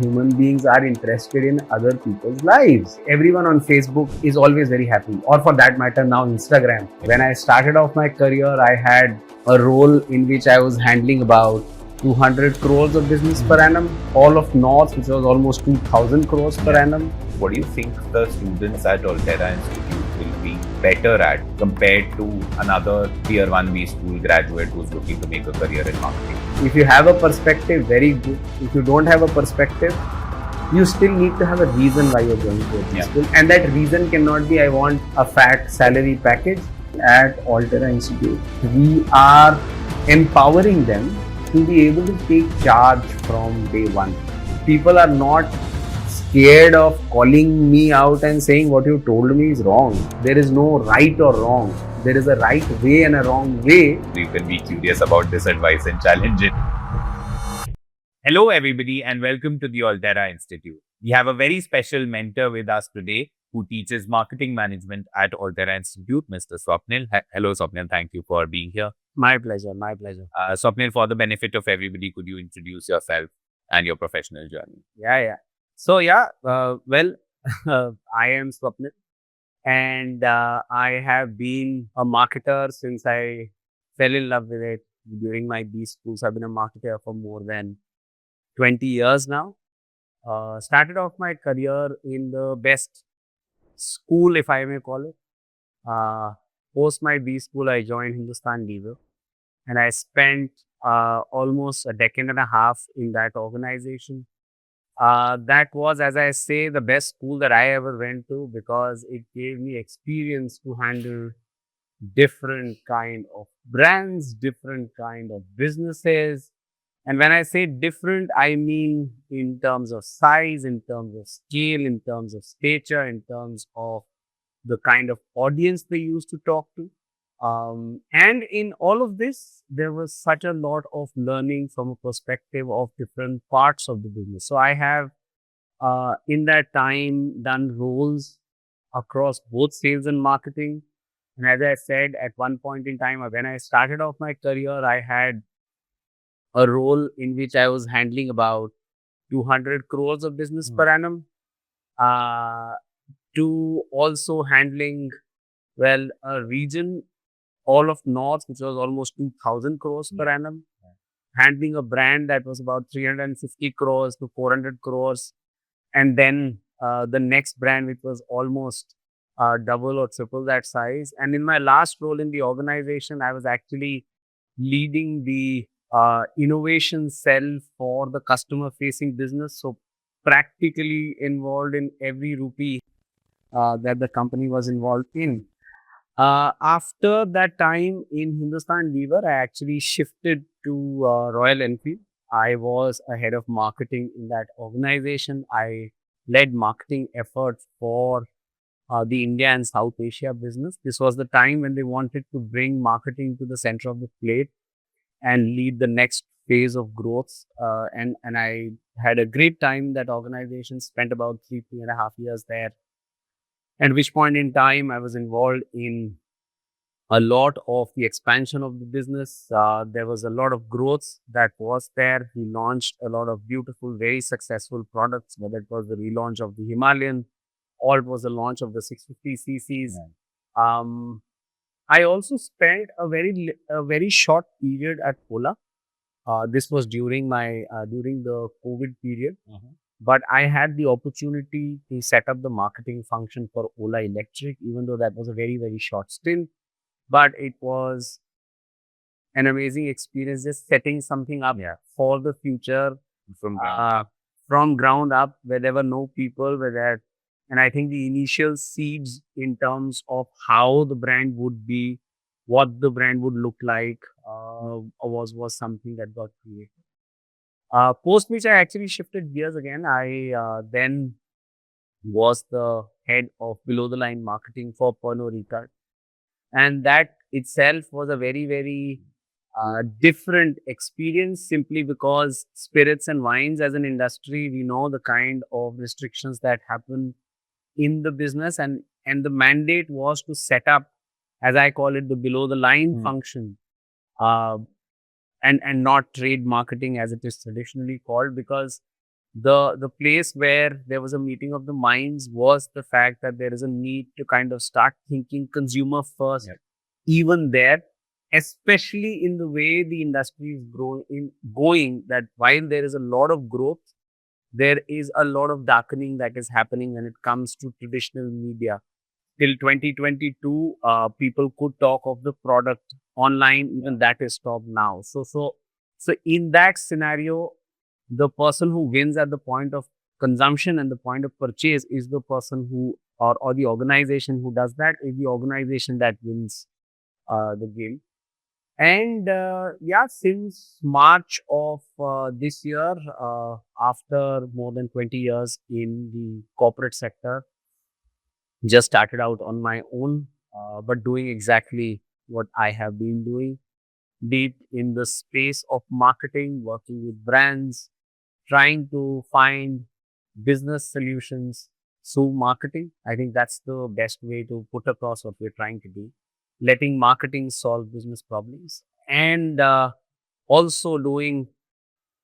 Human beings are interested in other people's lives. Everyone on Facebook is always very happy, or for that matter, now Instagram. When I started off my career, I had a role in which I was handling about 200 crores of business per annum, all of North, which was almost 2000 crores per annum. What do you think the students at Altera Institute will be better at compared to another Tier 1B school graduate who's looking to make a career in marketing? If you have a perspective, very good. If you don't have a perspective, you still need to have a reason why you're going to a school. And that reason cannot be, I want a fat salary package. At Altera Institute, we are empowering them to be able to take charge from day one. People are not scared of calling me out and saying what you told me is wrong. There is no right or wrong. There is a right way and a wrong way. You can be curious about this advice and challenge it. Hello, everybody, and welcome to the Altera Institute. We have a very special mentor with us today who teaches marketing management at Altera Institute, Mr. Swapnil. Hello, Swapnil. Thank you for being here. My pleasure. My pleasure. Swapnil, for the benefit of everybody, could you introduce yourself and your professional journey? So, I am Swapnil. And I have been a marketer since I fell in love with it during my B schools. I've been a marketer for more than 20 years now. Started off my career in the best school, if I may call it. Post my B school, I joined Hindustan Unilever, and I spent almost a decade and a half in that organization. That was, as I say, the best school that I ever went to because it gave me experience to handle different kind of brands, different kind of businesses. And when I say different, I mean in terms of size, in terms of scale, in terms of stature, in terms of the kind of audience they used to talk to. And in all of this, there was such a lot of learning from a perspective of different parts of the business. So I have, in that time, done roles across both sales and marketing. And as I said, at one point in time, when I started off my career, I had a role in which I was handling about 200 crores of business per annum, to also handling, a region, all of North, which was almost 2000 crores per annum, handling a brand that was about 350 crores to 400 crores. And then the next brand, which was almost double or triple that size. And in my last role in the organization, I was actually leading the innovation cell for the customer facing business. So practically involved in every rupee that the company was involved in. After that time in Hindustan Unilever, I actually shifted to Royal Enfield. I was a head of marketing in that organization. I led marketing efforts for the India and South Asia business. This was the time when they wanted to bring marketing to the center of the plate and lead the next phase of growth. And I had a great time. That organization spent about 3.5 years there. At which point in time, I was involved in a lot of the expansion of the business. There was a lot of growth that was there. We launched a lot of beautiful, very successful products, whether it was the relaunch of the Himalayan or it was the launch of the 650 cc's. I also spent a very short period at OLA. This was during the COVID period. But I had the opportunity to set up the marketing function for OLA Electric, even though that was a very, very short stint. But it was an amazing experience, just setting something up for the future from ground up, where there were no people, and I think the initial seeds in terms of how the brand would be, what the brand would look like, was something that got created. Post which I actually shifted gears again. I then was the head of below the line marketing for Pernod Ricard. And that itself was a very, very different experience, simply because spirits and wines as an industry, we know the kind of restrictions that happen in the business. And the mandate was to set up, as I call it, the below the line function. And not trade marketing as it is traditionally called, because The place where there was a meeting of the minds was the fact that there is a need to kind of start thinking consumer first, even there, especially in the way the industry is going, that while there is a lot of growth, there is a lot of darkening that is happening when it comes to traditional media. Till 2022, people could talk of the product online, even that is stopped now. So in that scenario, the person who wins at the point of consumption and the point of purchase is the person who, or the organization who does that, is the organization that wins the game. And yeah, since March of this year, after more than 20 years in the corporate sector, just started out on my own, but doing exactly what I have been doing, deep in the space of marketing, working with brands, trying to find business solutions through marketing. I think that's the best way to put across what we're trying to do. Letting marketing solve business problems, and also doing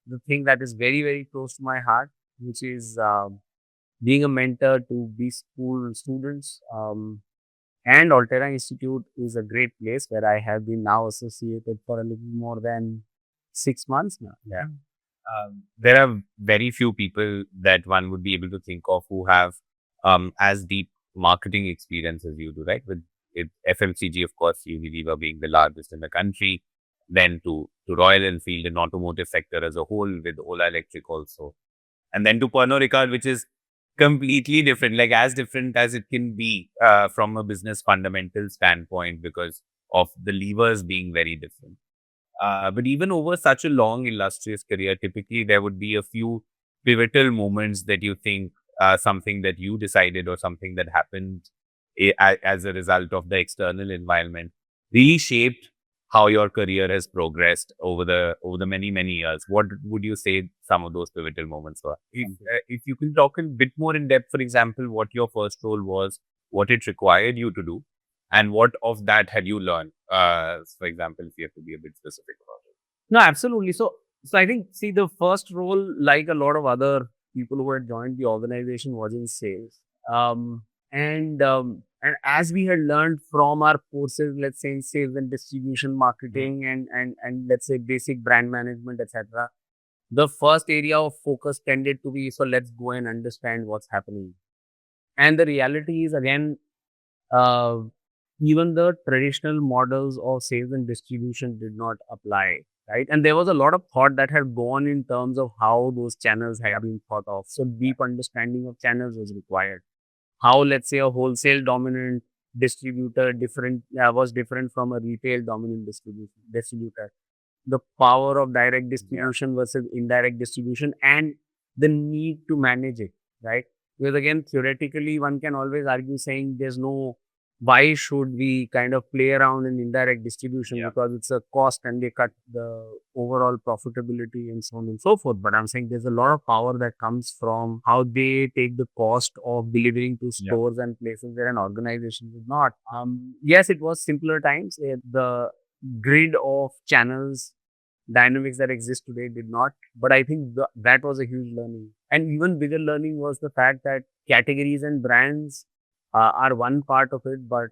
the thing that is very, very close to my heart, which is being a mentor to B school students. And Altera Institute is a great place where I have been now associated for a little more than 6 months now. Yeah. There are very few people that one would be able to think of who have as deep marketing experience as you do, right? With FMCG, of course, Unilever being the largest in the country, then to Royal Enfield and automotive sector as a whole with OLA Electric also, and then to Pernod Ricard, which is completely different, like as different as it can be from a business fundamental standpoint because of the levers being very different. But even over such a long, illustrious career, typically there would be a few pivotal moments that you think something that you decided or something that happened as a result of the external environment really shaped how your career has progressed over the many years. What would you say some of those pivotal moments were? If you can talk a bit more in depth, for example, what your first role was, what it required you to do, and what of that had you learned? For example, if you have to be a bit specific about it. No, absolutely. So I think, see, the first role, like a lot of other people who had joined the organization, was in sales. And as we had learned from our courses, let's say in sales and distribution, marketing, and let's say basic brand management, etc., the first area of focus tended to be, so let's go and understand what's happening. And the reality is, again, uh, even the traditional models of sales and distribution did not apply, right? And there was a lot of thought that had gone in terms of how those channels had been thought of. So deep understanding of channels was required. How, let's say, a wholesale dominant was different from a retail dominant distributor. The power of direct distribution versus indirect distribution, and the need to manage it, right? Because again, theoretically, one can always argue saying there's no, why should we kind of play around in indirect distribution, because it's a cost and they cut the overall profitability and so on and so forth. But I'm saying there's a lot of power that comes from how they take the cost of delivering to stores and places where an organization is not. Yes, it was simpler times. The grid of channels dynamics that exist today did not. But I think that was a huge learning. And even bigger learning was the fact that categories and brands are one part of it, but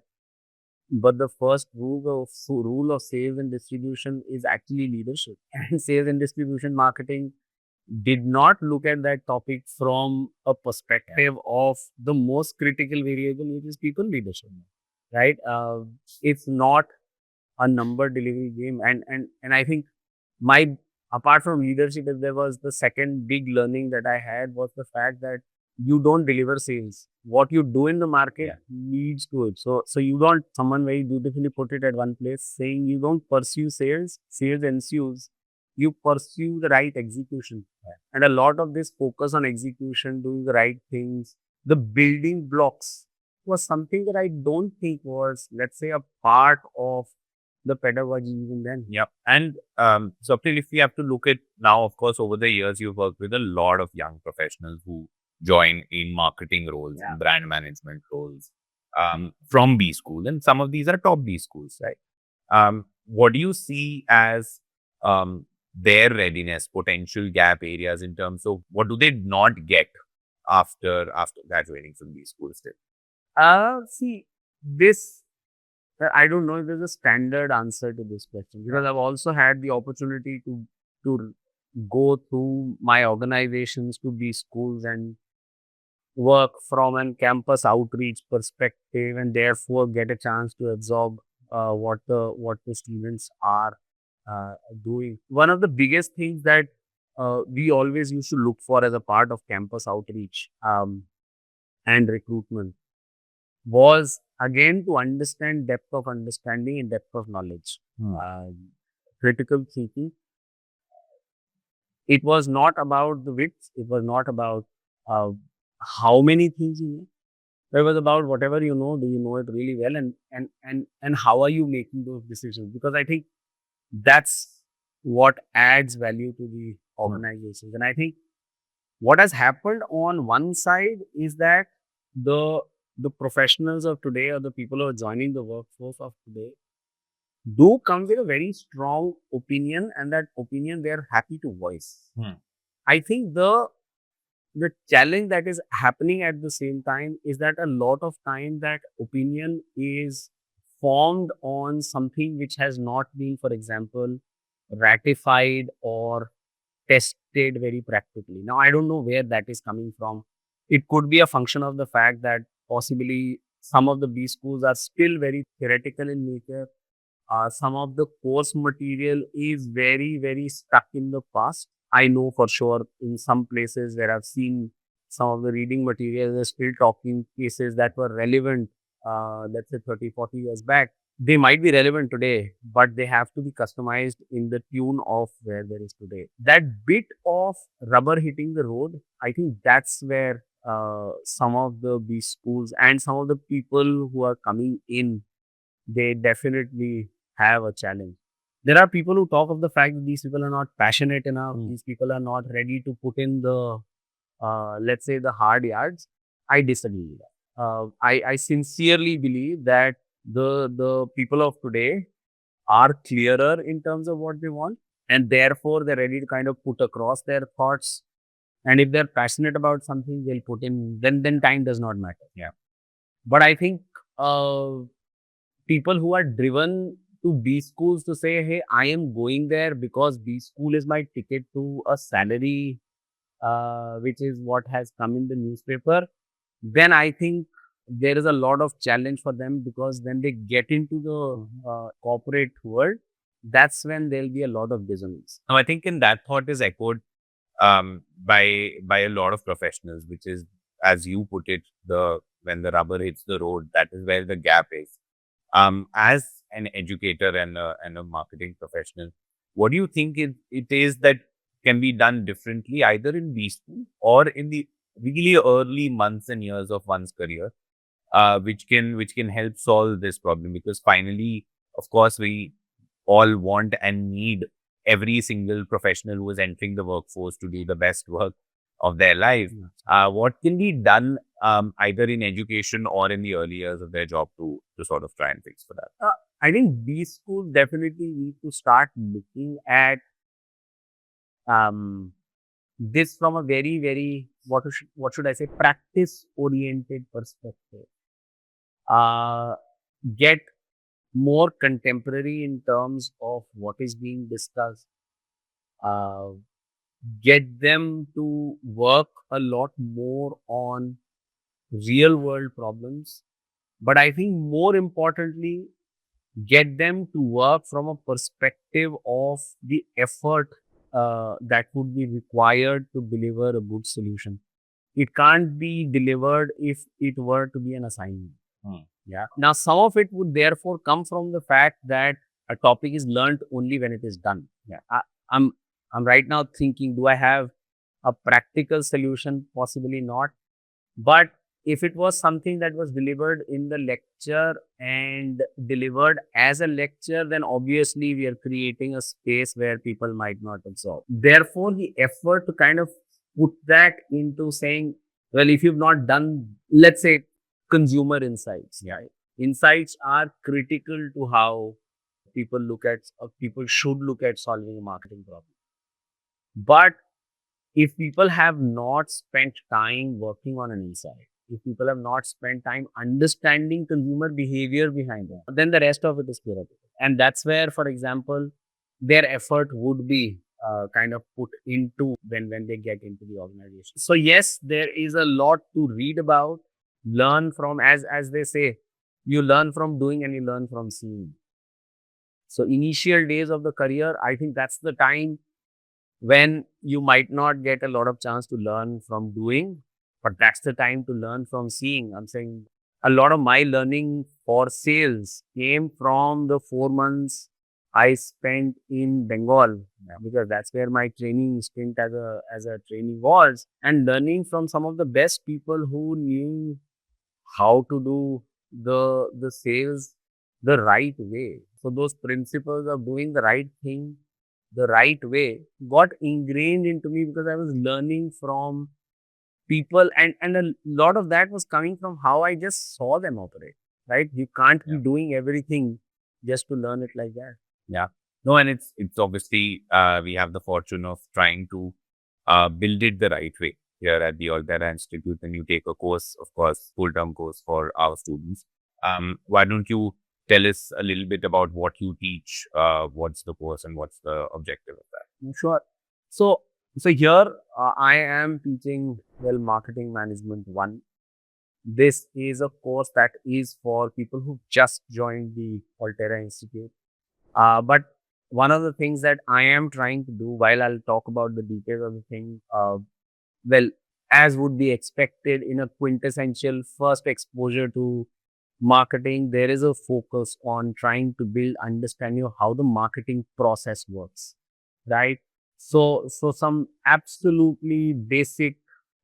the first rule of sales and distribution is actually leadership. And sales and distribution marketing did not look at that topic from a perspective of the most critical variable, which is people leadership, right? It's not a number delivery game. And I think my, apart from leadership, if there was the second big learning that I had, was the fact that you don't deliver sales. What you do in the market leads to it. So you don't, someone very beautifully put it at one place, saying you don't pursue sales, sales ensues. You pursue the right execution. And a lot of this focus on execution, doing the right things, the building blocks, was something that I don't think was, let's say, a part of the pedagogy even then. Yeah. And Swapnil, if we have to look at now, of course, over the years, you've worked with a lot of young professionals who join in marketing roles and brand management roles from B school. And some of these are top B schools, right? What do you see as their readiness, potential gap areas in terms of what do they not get after graduating from these schools? See, this, I don't know if there's a standard answer to this question, because I've also had the opportunity to go through my organizations to these schools and work from an campus outreach perspective, and therefore get a chance to absorb what the students are doing. One of the biggest things that we always used to look for as a part of campus outreach and recruitment was again to understand depth of understanding and depth of knowledge, critical thinking. It was not about the width. It was not about uh, how many things you know. It was about whatever you know, do you know it really well, and how are you making those decisions? Because I think that's what adds value to the organizations. And I think what has happened on one side is that the the professionals of today, or the people who are joining the workforce of today, do come with a very strong opinion, and that opinion they are happy to voice. I think the challenge that is happening at the same time is that a lot of time that opinion is formed on something which has not been, for example, ratified or tested very practically. Now, I don't know where that is coming from. It could be a function of the fact that possibly some of the B schools are still very theoretical in nature. Some of the course material is very, very stuck in the past. I know for sure in some places where I've seen some of the reading materials are still talking cases that were relevant, let's say 30, 40 years back. They might be relevant today, but they have to be customized in the tune of where there is today. That bit of rubber hitting the road, I think that's where some of the B schools and some of the people who are coming in, they definitely have a challenge. There are people who talk of the fact that these people are not passionate enough. These people are not ready to put in the, let's say, the hard yards. I disagree with that. I sincerely believe that the people of today are clearer in terms of what they want, and therefore they're ready to kind of put across their thoughts. And if they're passionate about something, they'll put in. Then time does not matter. Yeah. But I think people who are driven to B schools to say, hey, I am going there because B school is my ticket to a salary, which is what has come in the newspaper, then I think there is a lot of challenge for them, because when they get into the corporate world, that's when there'll be a lot of dissonance. Now, I think in that thought is echoed by a lot of professionals, which is, as you put it, when the rubber hits the road, that is where the gap is. As an educator and a marketing professional, what do you think it is that can be done differently, either in B school or in the really early months and years of one's career, which can help solve this problem? Because finally, of course, we all want and need every single professional who is entering the workforce to do the best work of their life. What can be done either in education or in the early years of their job to sort of try and fix for that? I think B schools definitely need to start looking at this from a very, very, what should I say, practice oriented perspective. Get more contemporary in terms of what is being discussed. Get them to work a lot more on real world problems. But I think more importantly, get them to work from a perspective of the effort that would be required to deliver a good solution. It can't be delivered if it were to be an assignment. Yeah. Now, some of it would therefore come from the fact that a topic is learned only when it is done. Yeah. I'm right now thinking, do I have a practical solution? Possibly not. But if it was something that was delivered in the lecture and delivered as a lecture, then obviously we are creating a space where people might not absorb. Therefore, the effort to kind of put that into saying, well, if you've not done, let's say, consumer insights, right? Insights are critical to how people should look at solving a marketing problem. But if people have not spent time working on an insight, if people have not spent time understanding consumer behavior behind it, then the rest of it is theoretical. And that's where, for example, their effort would be kind of put into when they get into the organization. So yes, there is a lot to read about, learn from, as they say, you learn from doing and you learn from seeing. So initial days of the career, I think that's the time when you might not get a lot of chance to learn from doing, but that's the time to learn from seeing. I'm saying a lot of my learning for sales came from the 4 months I spent in Bengal, because that's where my training stint as a trainee was, and learning from some of the best people who knew how to do the sales the right way. So those principles of doing the right thing the right way got ingrained into me because I was learning from people, and a lot of that was coming from how I just saw them operate. Right? You can't be doing everything just to learn it like that. Yeah. No, and it's obviously we have the fortune of trying to build it the right way here at the Altera Institute. And you take a course, of course, full-term course for our students. Why don't you tell us a little bit about what you teach, what's the course, and what's the objective of that? Sure. So here I am teaching marketing management one. This is a course that is for people who just joined the Altera Institute. But one of the things that I am trying to do, while I'll talk about the details of the thing, well, as would be expected in a quintessential first exposure to marketing, there is a focus on trying to build understanding of how the marketing process works, right? So some absolutely basic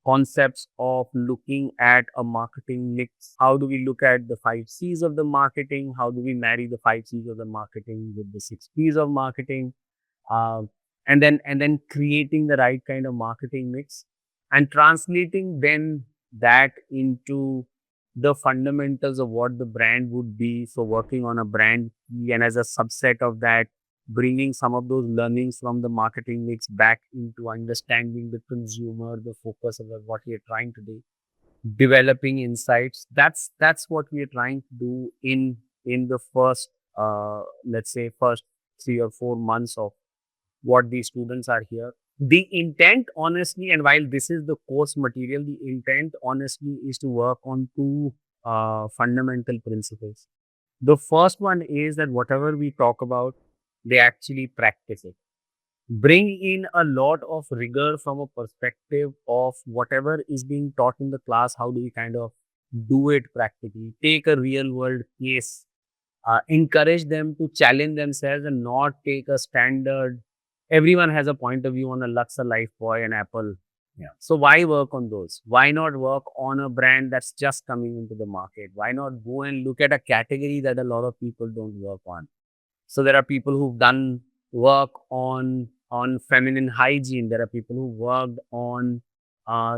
concepts of looking at a marketing mix. How do we look at the 5 C's of the marketing? How do we marry the 5 C's of the marketing with the 6 P's of marketing? Um, and then creating the right kind of marketing mix and translating then that into the fundamentals of what the brand would be. So working on a brand key, and as a subset of that, bringing some of those learnings from the marketing mix back into understanding the consumer, the focus of what we are trying to do, developing insights. That's what we are trying to do in the first let's say first 3 or 4 months of what these students are here. The intent, honestly, and while this is the course material, the intent, honestly, is to work on two fundamental principles. The first one is that whatever we talk about, they actually practice it. Bring in a lot of rigor from a perspective of whatever is being taught in the class. How do we kind of do it practically? Take a real world case, encourage them to challenge themselves and not take a standard. Everyone has a point of view on a Lux, a Lifebuoy, and Apple. Yeah. So why work on those? Why not work on a brand that's just coming into the market? Why not go and look at a category that a lot of people don't work on? So there are people who've done work on feminine hygiene. There are people who worked on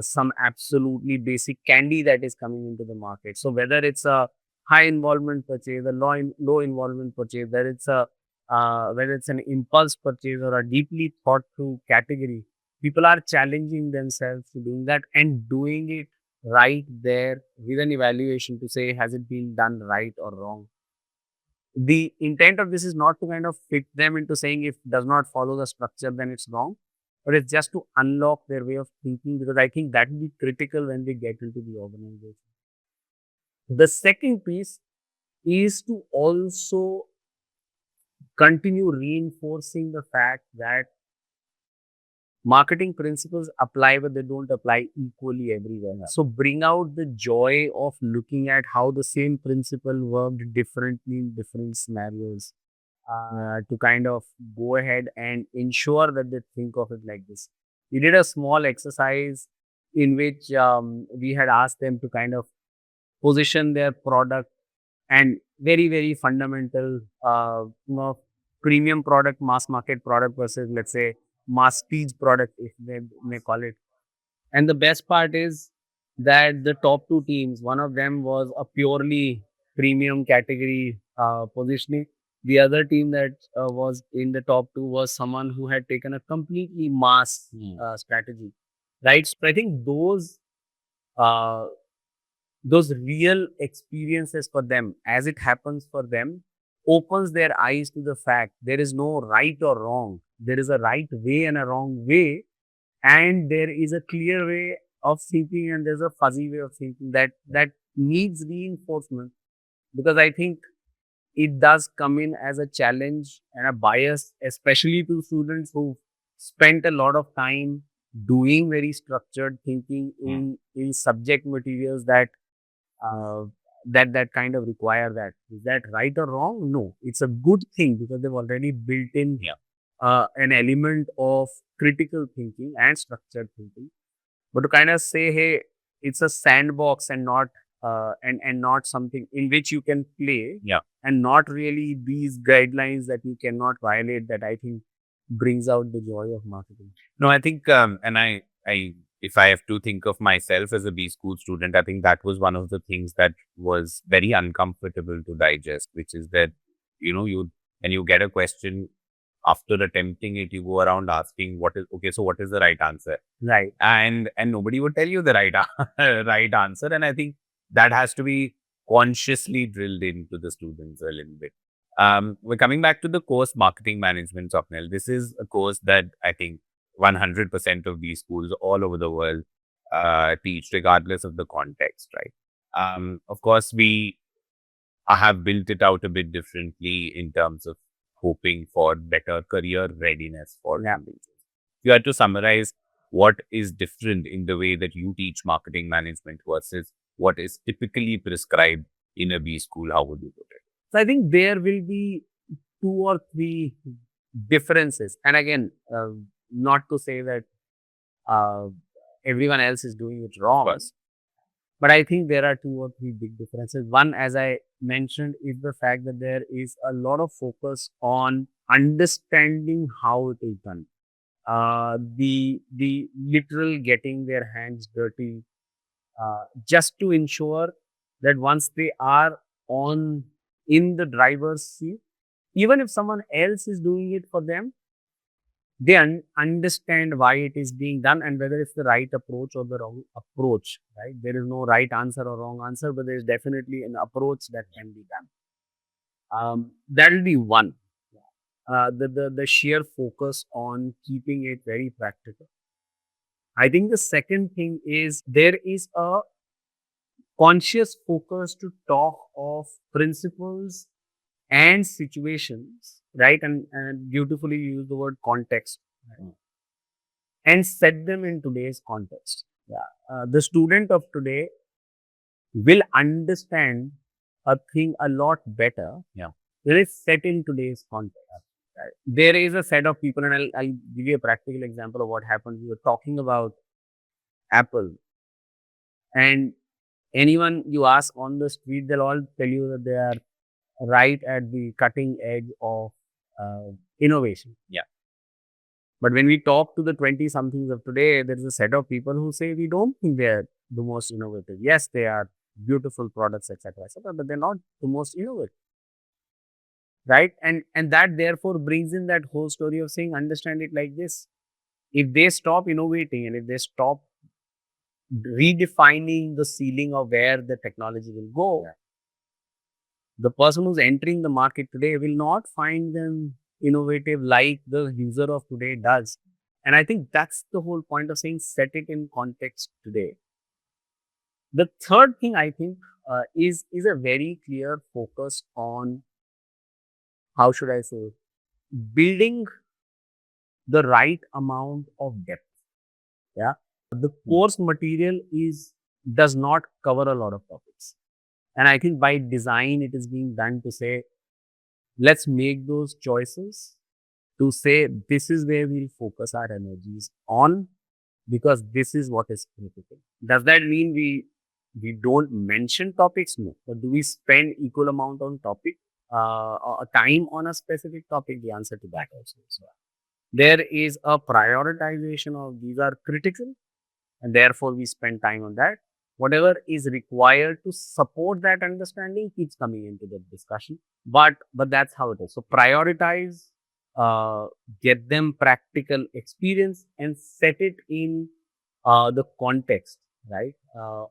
some absolutely basic candy that is coming into the market. So whether it's a high involvement purchase, a low involvement purchase, whether it's an impulse purchase or a deeply thought through category, people are challenging themselves to doing that and doing it right there with an evaluation to say, has it been done right or wrong? The intent of this is not to kind of fit them into saying if does not follow the structure, then it's wrong, but it's just to unlock their way of thinking, because I think that will be critical when they get into the organization. The second piece is to also continue reinforcing the fact that marketing principles apply, but they don't apply equally everywhere. So bring out the joy of looking at how the same principle worked differently in different scenarios, to kind of go ahead and ensure that they think of it like this. We did a small exercise in which we had asked them to kind of position their product and very, very fundamental, premium product, mass market product versus, let's say, mass prestige product, if they may call it. And the best part is that the top two teams, one of them was a purely premium category positioning, The other team that was in the top two was someone who had taken a completely mass strategy, right? So I think uh, those real experiences for them, as it happens for them, opens their eyes to the fact there is no right or wrong. There is a right way and a wrong way, and there is a clear way of thinking, and there's a fuzzy way of thinking that needs reinforcement. Because I think it does come in as a challenge and a bias, especially to students who spent a lot of time doing very structured thinking in subject materials uh, that kind of require that. Is that right or wrong? No, it's a good thing because they've already built in an element of critical thinking and structured thinking. But to kind of say, hey, it's a sandbox and not something in which you can play, and not really these guidelines that you cannot violate. That I think brings out the joy of marketing. No, I think, and if I have to think of myself as a B school student, I think that was one of the things that was very uncomfortable to digest, which is that, when you get a question, after attempting it, you go around asking so what is the right answer? Right. And nobody would tell you the right answer. And I think that has to be consciously drilled into the students a little bit. We're coming back to the course Marketing Management, Swapnil. This is a course that I think 100% of these schools all over the world teach, regardless of the context, right? Of course, we have built it out a bit differently in terms of hoping for better career readiness for candidates. If you had to summarize what is different in the way that you teach marketing management versus what is typically prescribed in a B school, how would you put it? So I think there will be 2 or 3 differences. And again, not to say that everyone else is doing it wrong, but I think there are 2 or 3 big differences. One, as I mentioned, is the fact that there is a lot of focus on understanding how it is done. The literal getting their hands dirty, just to ensure that once they are on in the driver's seat, even if someone else is doing it for them, they understand why it is being done and whether it's the right approach or the wrong approach, right? There is no right answer or wrong answer, but there is definitely an approach that can be done. That will be one. The sheer focus on keeping it very practical. I think the second thing is there is a conscious focus to talk of principles and situations, right? And beautifully you use the word context, right? And set them in today's context. The student of today will understand a thing a lot better when it's set in today's context. Right? There is a set of people, and I'll give you a practical example of what happened. We were talking about Apple, and anyone you ask on the street, they'll all tell you that they are right at the cutting edge of innovation. But when we talk to the 20-somethings of today, there is a set of people who say we don't think they're the most innovative. Yes, they are beautiful products, etc., but they're not the most innovative, right? And that therefore brings in that whole story of saying, understand it like this: if they stop innovating and if they stop redefining the ceiling of where the technology will go, the person who's entering the market today will not find them innovative like the user of today does. And I think that's the whole point of saying set it in context today. The third thing I think is a very clear focus on, how should I say, building the right amount of depth. The course material does not cover a lot of topics. And I think by design, it is being done to say, let's make those choices to say, this is where we'll focus our energies on, because this is what is critical. Does that mean we don't mention topics? No. But do we spend equal amount on topic, or time on a specific topic? The answer to that also is no. There is a prioritization of these are critical, and therefore we spend time on that. whatever is required to support that understanding keeps coming into the discussion. But that's how it is. So prioritize, get them practical experience, and set it in the context, right,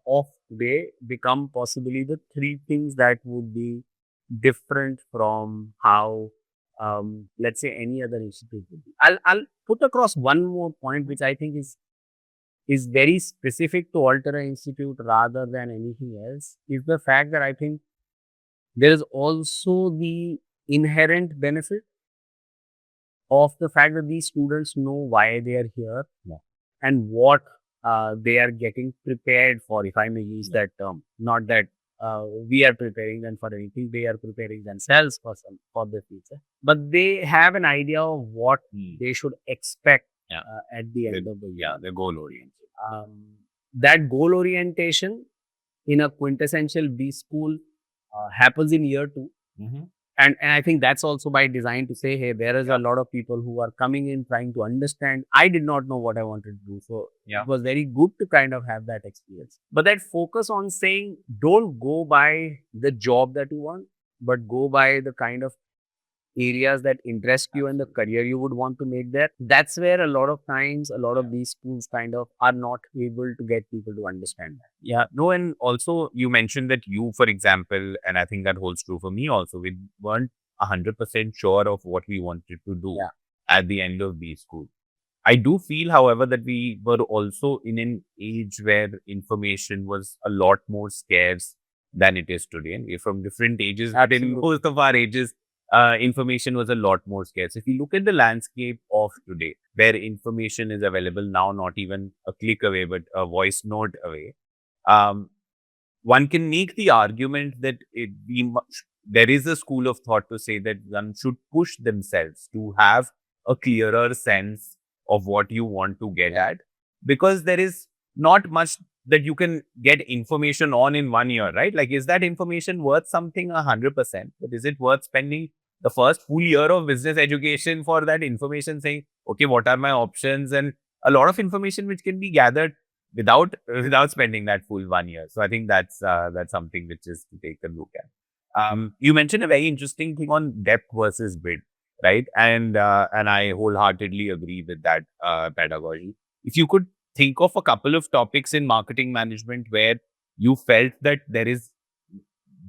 of today become possibly the three things that would be different from how, let's say, any other institute would be. I'll put across one more point, which I think is very specific to Altera Institute rather than anything else, is the fact that I think there is also the inherent benefit of the fact that these students know why they are here and what they are getting prepared for, if I may use that term. Not that we are preparing them for anything; they are preparing themselves for the future. But they have an idea of what they should expect at the end of the year. They're goal oriented. That goal orientation in a quintessential B school happens in year 2. And I think that's also by design to say, hey, there is a lot of people who are coming in trying to understand. I did not know what I wanted to do. So it was very good to kind of have that experience. But that focus on saying, don't go by the job that you want, but go by the kind of areas that interest you and the career you would want to make there. That's where a lot of times, a lot of these schools kind of are not able to get people to understand that. Yeah, no, and also you mentioned that you, for example, and I think that holds true for me also, we weren't 100% sure of what we wanted to do at the end of B school. I do feel, however, that we were also in an age where information was a lot more scarce than it is today. And we're from different ages, but in most of our ages, information was a lot more scarce. If you look at the landscape of today, where information is available now, not even a click away, but a voice note away, one can make the argument that there is a school of thought to say that one should push themselves to have a clearer sense of what you want to get at, because there is not much that you can get information on in 1 year, right? Like, is that information worth something 100%? But is it worth spending the first full year of business education for that information, saying, okay, what are my options? And a lot of information which can be gathered without spending that full 1 year. So I think that's something which is to take a look at. You mentioned a very interesting thing on depth versus breadth, right? And I wholeheartedly agree with that pedagogy. If you could think of a couple of topics in marketing management where you felt that there is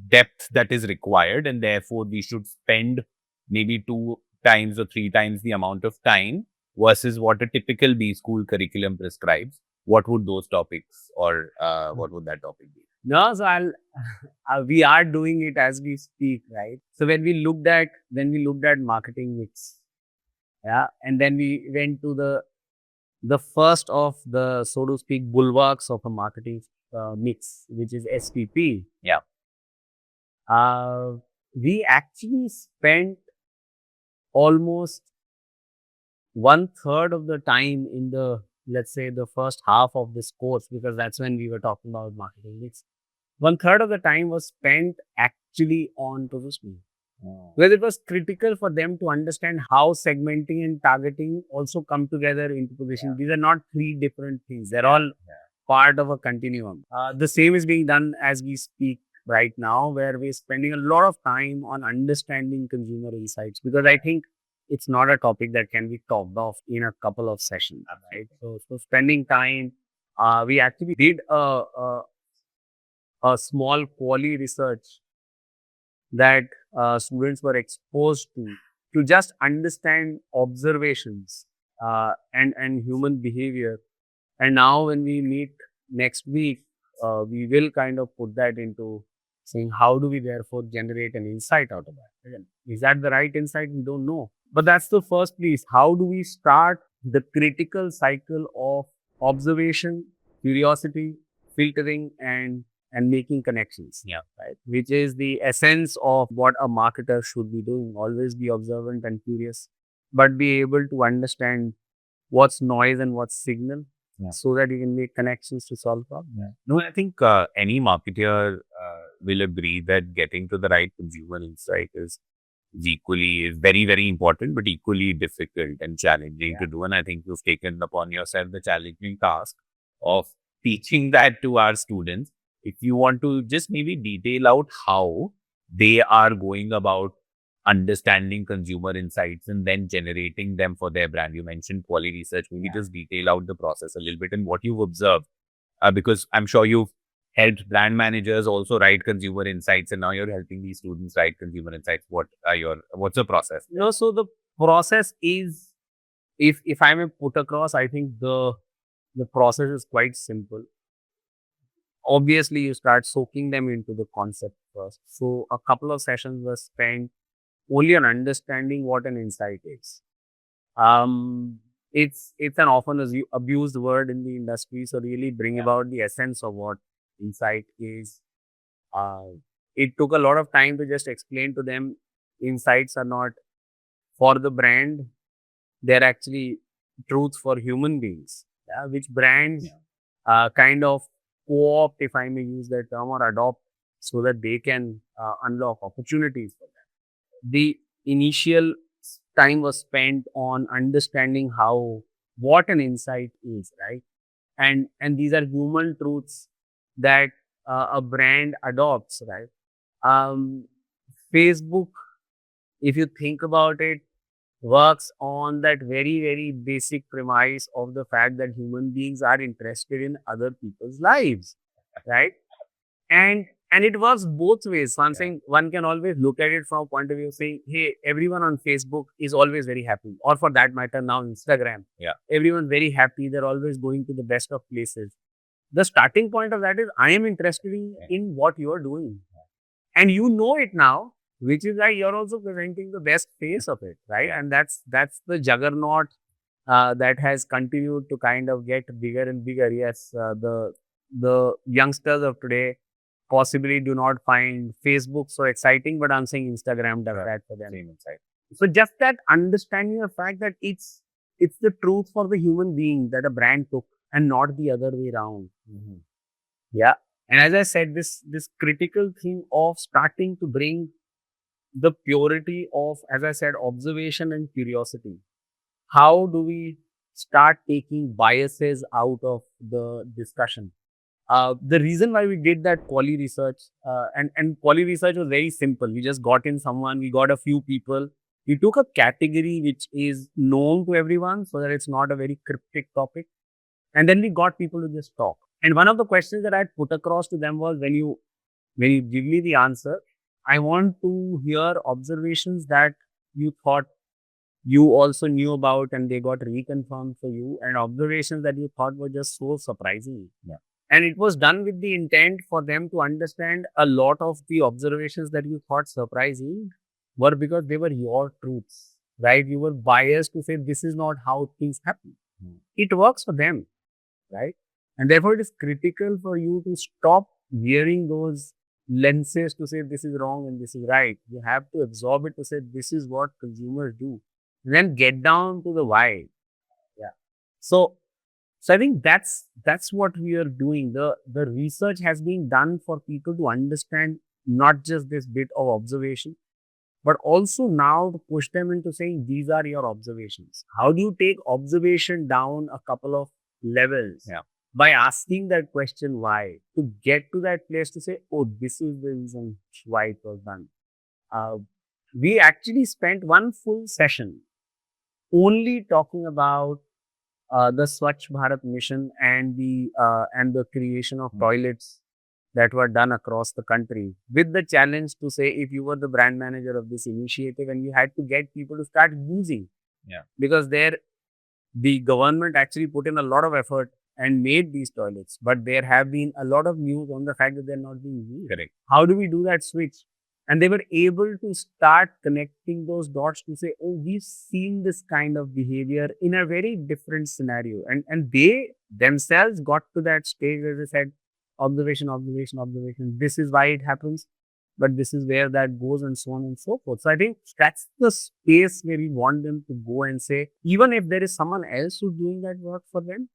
depth that is required, and therefore we should spend maybe 2 times or 3 times the amount of time versus what a typical B school curriculum prescribes, what would those topics, or what would that topic be? No, so we are doing it as we speak, right? So when we looked at marketing mix, and then we went to the first of the, so to speak, bulwarks of a marketing mix, which is SPP. We actually spent almost 1/3 of the time in the, let's say, the first half of this course, because that's when we were talking about marketing mix. 1/3 of the time was spent actually on positioning. Where it was critical for them to understand how segmenting and targeting also come together into position. These are not 3 different things. They're all part of a continuum. The same is being done as we speak right now, where we're spending a lot of time on understanding consumer insights, because I think it's not a topic that can be topped off in a couple of sessions, right? So spending time, we actually did a small quali research that students were exposed to just understand observations and human behavior. And now when we meet next week, we will kind of put that into saying, how do we therefore generate an insight out of that? Again, is that the right insight? We don't know. But that's the first piece. How do we start the critical cycle of observation, curiosity, filtering, and making connections, right? Which is the essence of what a marketer should be doing. Always be observant and curious, but be able to understand what's noise and what's signal, so that you can make connections to solve problems. No, I think any marketer will agree that getting to the right consumer insight is very, very important, but equally difficult and challenging to do. And I think you've taken upon yourself the challenging task of teaching that to our students, if you want to just maybe detail out how they are going about understanding consumer insights and then generating them for their brand. You mentioned quality research. Maybe just detail out the process a little bit and what you've observed, because I'm sure you've helped brand managers also write consumer insights, and now you're helping these students write consumer insights. What's the process? So the process is, if I may put across, I think the process is quite simple. Obviously, you start soaking them into the concept first. So a couple of sessions were spent only on understanding what an insight is. It's an often abused word in the industry. So really bring about the essence of what insight is. Uh, it took a lot of time to just explain to them insights are not for the brand. They're actually truths for human beings, which brands kind of co-opt, if I may use that term, or adopt so that they can unlock opportunities for them. The initial time was spent on understanding what an insight is, right? And these are human truths that a brand adopts, right? Facebook, if you think about it, works on that very, very basic premise of the fact that human beings are interested in other people's lives, right? And it works both ways. So I'm saying one can always look at it from a point of view of saying, hey, everyone on Facebook is always very happy, or for that matter, now Instagram. Yeah. Everyone's very happy. They're always going to the best of places. The starting point of that is I am interested in what you're doing. And you know it now, which is why you're also presenting the best face of it, right? And that's the juggernaut that has continued to kind of get bigger and bigger. Yes, the youngsters of today possibly do not find Facebook so exciting, but I'm saying Instagram does that for them. Same insight. So just that understanding the fact that it's the truth for the human being that a brand took and not the other way around. Mm-hmm. Yeah. And as I said, this critical thing of starting to bring the purity of, as I said, observation and curiosity. How do we start taking biases out of the discussion? The reason why we did that quali research, and quali research was very simple. We just got in someone, we got a few people. We took a category which is known to everyone so that it's not a very cryptic topic. And then we got people to just talk. And one of the questions that I had put across to them was, when you give me the answer, I want to hear observations that you thought you also knew about and they got reconfirmed for you, and observations that you thought were just so surprising. Yeah. And it was done with the intent for them to understand a lot of the observations that you thought surprising were because they were your truths, right? You were biased to say this is not how things happen. It works for them, right? And therefore, it is critical for you to stop wearing those lenses to say this is wrong and this is right. You have to absorb it to say this is what consumers do. And then get down to the why. Yeah. So I think that's what we are doing. The research has been done for people to understand not just this bit of observation, but also now to push them into saying these are your observations. How do you take observation down a couple of levels? Yeah. By asking that question why, to get to that place to say, oh, this is the reason why it was done. We actually spent one full session only talking about the Swachh Bharat mission and the creation of toilets that were done across the country, with the challenge to say, if you were the brand manager of this initiative and you had to get people to start using, because the government actually put in a lot of effort and made these toilets, but there have been a lot of news on the fact that they're not being used. Correct. How do we do that switch? And they were able to start connecting those dots to say, oh, we've seen this kind of behavior in a very different scenario. And they themselves got to that stage where they said, observation, observation, observation. This is why it happens, but this is where that goes, and so on and so forth. So I think that's the space where we want them to go and say, even if there is someone else who's doing that work for them,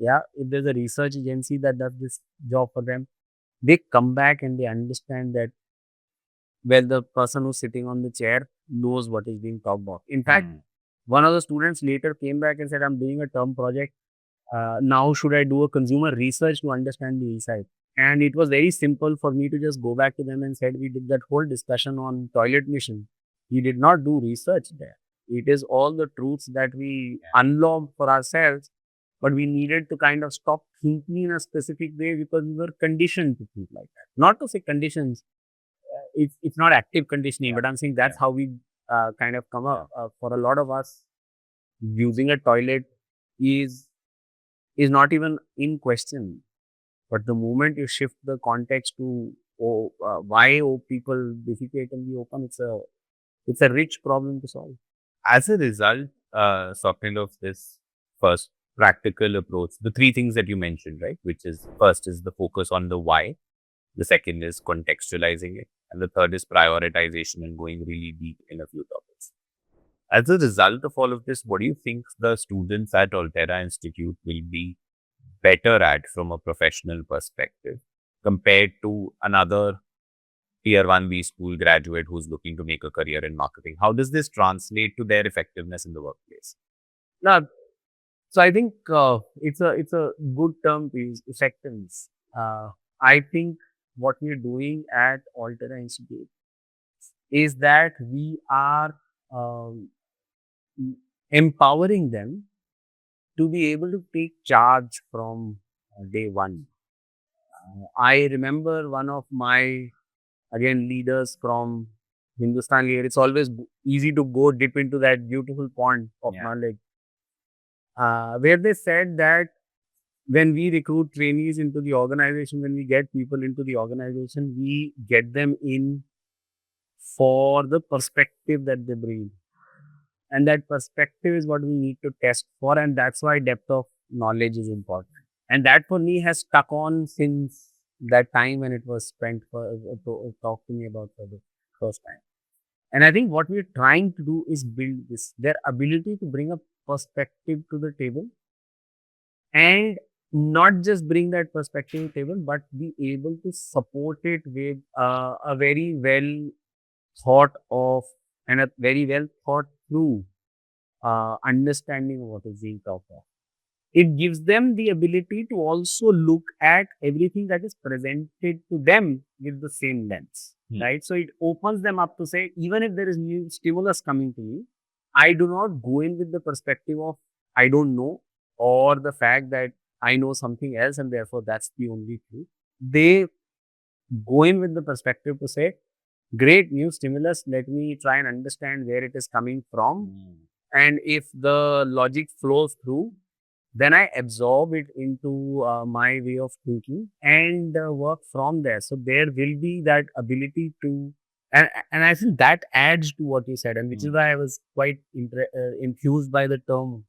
if there's a research agency that does this job for them, they come back and they understand that, well, the person who's sitting on the chair knows what is being talked about. In fact, one of the students later came back and said, I'm doing a term project Now should I do a consumer research to understand the insight? And it was very simple for me to just go back to them and said, we did that whole discussion on toilet mission. We did not do research there. It is all the truths that we unlocked for ourselves, but we needed to kind of stop thinking in a specific way because we were conditioned to think like that. Not to say conditions, it's not active conditioning, but I'm saying that's how we kind of come up. For a lot of us, using a toilet is not even in question. But the moment you shift the context to why people defecate in the open, it's a rich problem to solve. As a result, Swapnil, of this first practical approach, the three things that you mentioned, right? Which is first is the focus on the why, the second is contextualizing it, and the third is prioritization and going really deep in a few topics. As a result of all of this, what do you think the students at Altera Institute will be better at from a professional perspective compared to another tier 1B school graduate who's looking to make a career in marketing? How does this translate to their effectiveness in the workplace? Now, so I think it's a good term to use, effectiveness. I think what we're doing at Altera Institute is that we are empowering them to be able to take charge from day one. I remember one of my, again, leaders from Hindustan Unilever. It's always easy to go dip into that beautiful pond of knowledge, where they said that when we recruit trainees into the organization, when we get people into the organization, we get them in for the perspective that they bring. And that perspective is what we need to test for. And that's why depth of knowledge is important. And that for me has stuck on since that time when it was spent for talk to me about for the first time. And I think what we're trying to do is build this, their ability to bring a perspective to the table and not just bring that perspective to the table, but be able to support it with a very well thought of and a very well thought through understanding of what is being talked of. It gives them the ability to also look at everything that is presented to them with the same lens, right? So it opens them up to say, even if there is new stimulus coming to me, I do not go in with the perspective of I don't know or the fact that I know something else and therefore that's the only truth. They go in with the perspective to say, great new stimulus, let me try and understand where it is coming from. And if the logic flows through, then I absorb it into my way of thinking and work from there. So there will be that ability to, and I think that adds to what you said, and which is why I was quite enthused by the term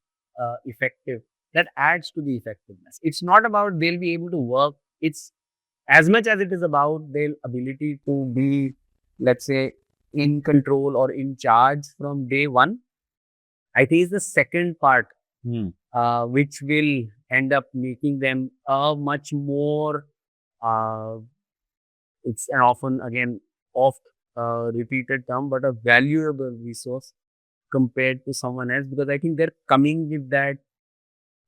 effective. That adds to the effectiveness. It's not about they'll be able to work. It's as much as it is about their ability to be, let's say, in control or in charge from day one. I think it's the second part, which will end up making them a much more, it's an often, again, oft repeated term, but a valuable resource compared to someone else, because I think they're coming with that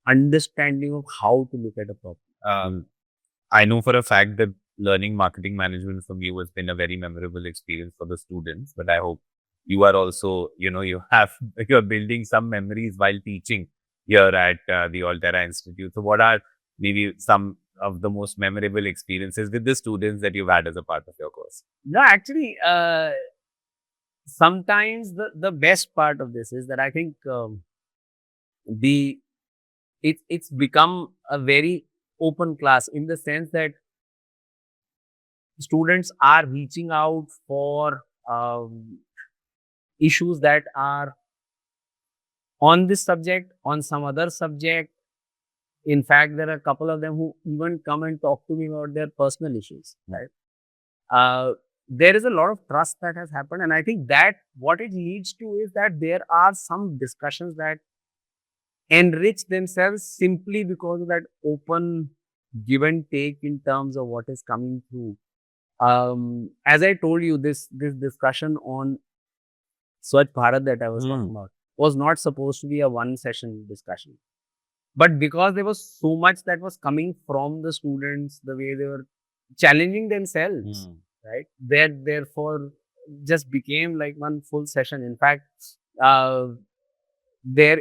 understanding of how to look at a problem. I know for a fact that learning marketing management from you has been a very memorable experience for the students, but I hope you are also, you're building some memories while teaching here at the Altera Institute. So what are maybe some of the most memorable experiences with the students that you've had as a part of your course? No, actually, sometimes the best part of this is that I think it's become a very open class in the sense that students are reaching out for issues that are on this subject, on some other subject. In fact, there are a couple of them who even come and talk to me about their personal issues, right? There is a lot of trust that has happened. And I think that what it leads to is that there are some discussions that enrich themselves simply because of that open give and take in terms of what is coming through. As I told you, this discussion on Swachh Bharat that I was talking about was not supposed to be a one session discussion. But because there was so much that was coming from the students, the way they were challenging themselves, right? That therefore just became like one full session. In fact, uh, there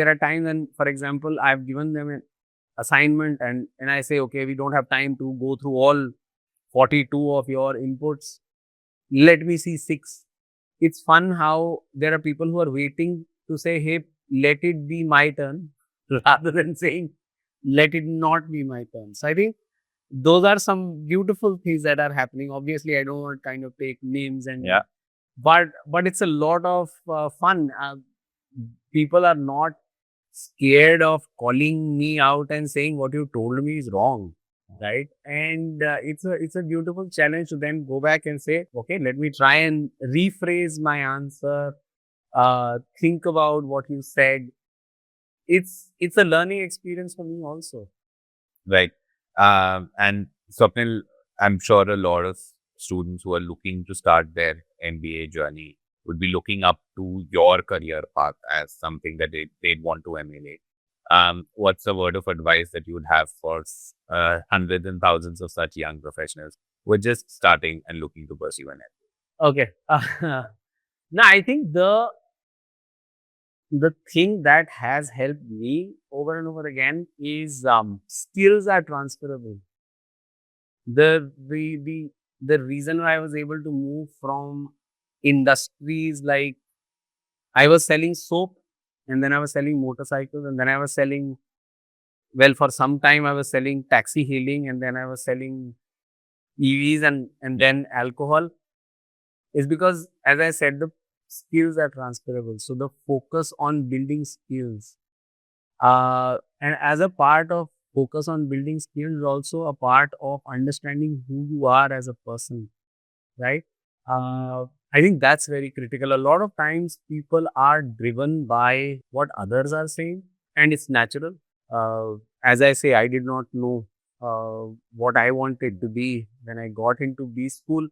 are times when, for example, I've given them an assignment and I say, okay, we don't have time to go through all 42 of your inputs. Let me see 6. It's fun how there are people who are waiting to say, hey, let it be my turn, rather than saying, let it not be my turn. So I think those are some beautiful things that are happening. Obviously, I don't want to kind of take names and but it's a lot of fun. People are not scared of calling me out and saying what you told me is wrong, right? And it's a beautiful challenge to then go back and say, okay, let me try and rephrase my answer. Think about what you said. It's a learning experience for me also. Right. And Swapnil, I'm sure a lot of students who are looking to start their MBA journey would be looking up to your career path as something that they'd want to emulate. What's a word of advice that you would have for hundreds and thousands of such young professionals who are just starting and looking to pursue an MBA? Okay. Now, I think the thing that has helped me over and over again is skills are transferable. The reason why I was able to move from industries like I was selling soap and then I was selling motorcycles and then I was selling, well, for some time I was selling taxi hailing and then I was selling EVs and then alcohol, is because, as I said, the skills are transferable. So the focus on building skills, and as a part of focus on building skills, is also a part of understanding who you are as a person, right? I think that's very critical. A lot of times people are driven by what others are saying, and it's natural. As I say, I did not know what I wanted to be when I got into B school.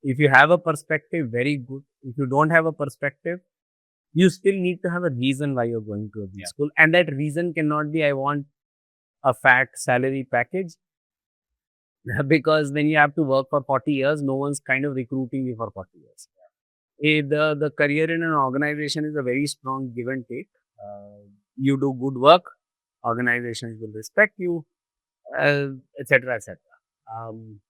If you have a perspective, very good. If you don't have a perspective, you still need to have a reason why you're going to a B school. And that reason cannot be, I want a fat salary package. Because when you have to work for 40 years, no one's kind of recruiting you for 40 years. The career in an organization is a very strong give and take. You do good work, organizations will respect you, etc., etc. Um,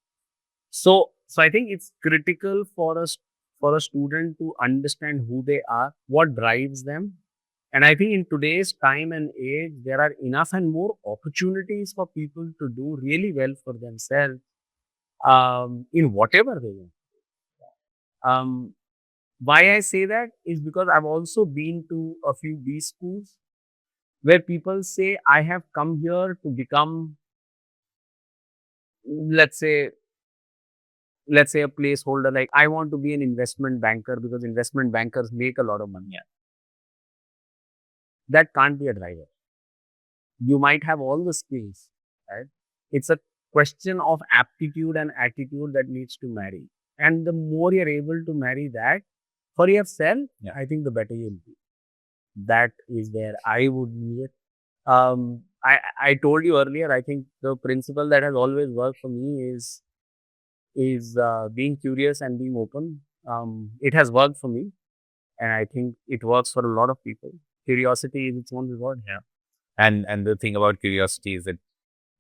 so I think it's critical for us, for a student to understand who they are, what drives them. And I think in today's time and age, there are enough and more opportunities for people to do really well for themselves in whatever they want. Um, why I say that is because I've also been to a few B schools where people say, I have come here to become, let's say, a placeholder. Like, I want to be an investment banker because investment bankers make a lot of money. That can't be a driver. You might have all the skills, right? It's a question of aptitude and attitude that needs to marry. And the more you're able to marry that for yourself, I think the better you'll be. That is where I would leave it. I told you earlier, I think the principle that has always worked for me is being curious and being open. It has worked for me, and I think it works for a lot of people. Curiosity is its own reward. And the thing about curiosity is that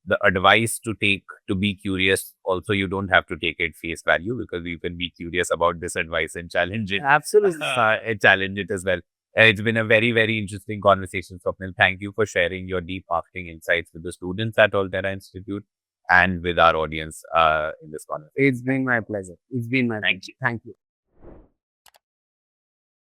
the advice to be curious, also you don't have to take it face value, because you can be curious about this advice and challenge it. Absolutely. Challenge it as well. It's been a very, very interesting conversation, Swapnil. Thank you for sharing your deep marketing insights with the students at Altera Institute and with our audience in this conversation. It's been my pleasure. It's been my pleasure. Thank you.